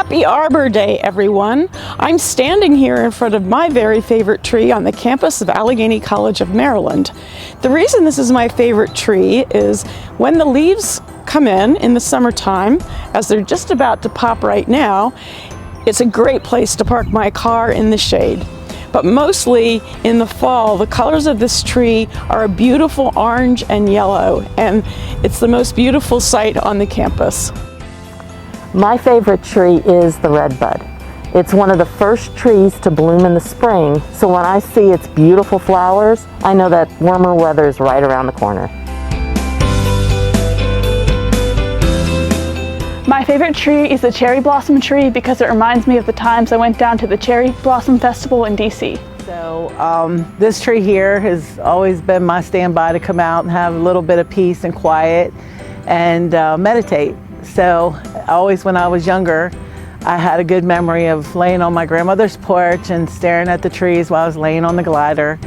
Happy Arbor Day, everyone! I'm standing here in front of my very favorite tree on the campus of Allegany College of Maryland. The reason this is my favorite tree is when the leaves come in the summertime, as they're just about to pop right now, it's a great place to park my car in the shade. But mostly in the fall, the colors of this tree are a beautiful orange and yellow, and it's the most beautiful sight on the campus. My favorite tree is the redbud. It's one of the first trees to bloom in the spring, so when I see its beautiful flowers, I know that warmer weather is right around the corner. My favorite tree is the cherry blossom tree because it reminds me of the times I went down to the Cherry Blossom Festival in DC. So this tree here has always been my standby to come out and have a little bit of peace and quiet and meditate. So always when I was younger, I had a good memory of laying on my grandmother's porch and staring at the trees while I was laying on the glider.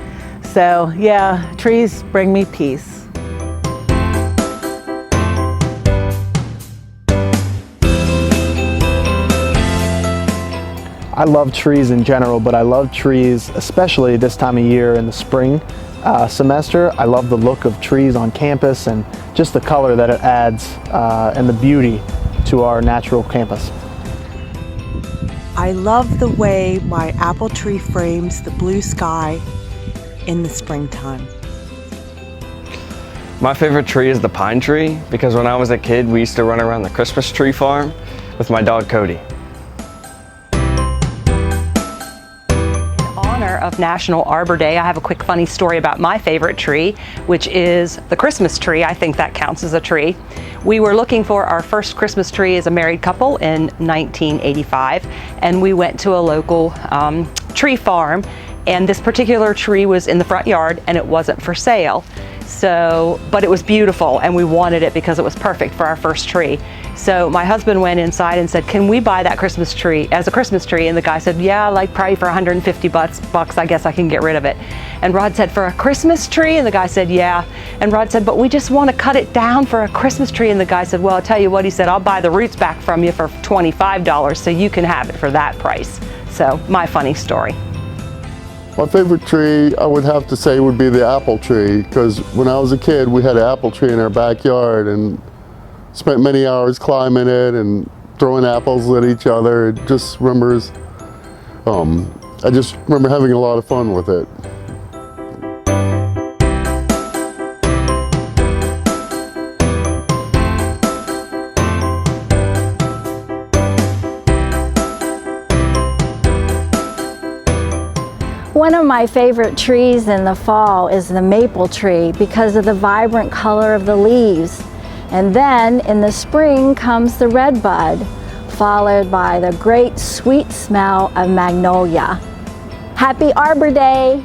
So yeah, trees bring me peace. I love trees in general, but I love trees especially this time of year in the spring semester. I love the look of trees on campus and just the color that it adds and the beauty to our natural campus. I love the way my apple tree frames the blue sky in the springtime. My favorite tree is the pine tree because when I was a kid we used to run around the Christmas tree farm with my dog Cody. Of National Arbor Day, I have a quick funny story about my favorite tree, which is the Christmas tree. I think that counts as a tree. We were looking for our first Christmas tree as a married couple in 1985, and we went to a local tree farm, and this particular tree was in the front yard and it wasn't for sale. But it was beautiful and we wanted it because it was perfect for our first tree. So my husband went inside and said, "Can we buy that Christmas tree as a Christmas tree?" And the guy said, "Yeah, like probably for 150 bucks, I guess I can get rid of it." And Rod said, "For a Christmas tree?" And the guy said, "Yeah." And Rod said, "But we just want to cut it down for a Christmas tree." And the guy said, "Well, I'll tell you what," he said, "I'll buy the roots back from you for $25 so you can have it for that price." So my funny story. My favorite tree, I would have to say, would be the apple tree, because when I was a kid we had an apple tree in our backyard and spent many hours climbing it and throwing apples at each other. It just remembers, I just remember having a lot of fun with it. One of my favorite trees in the fall is the maple tree because of the vibrant color of the leaves. And then in the spring comes the redbud, followed by the great sweet smell of magnolia. Happy Arbor Day!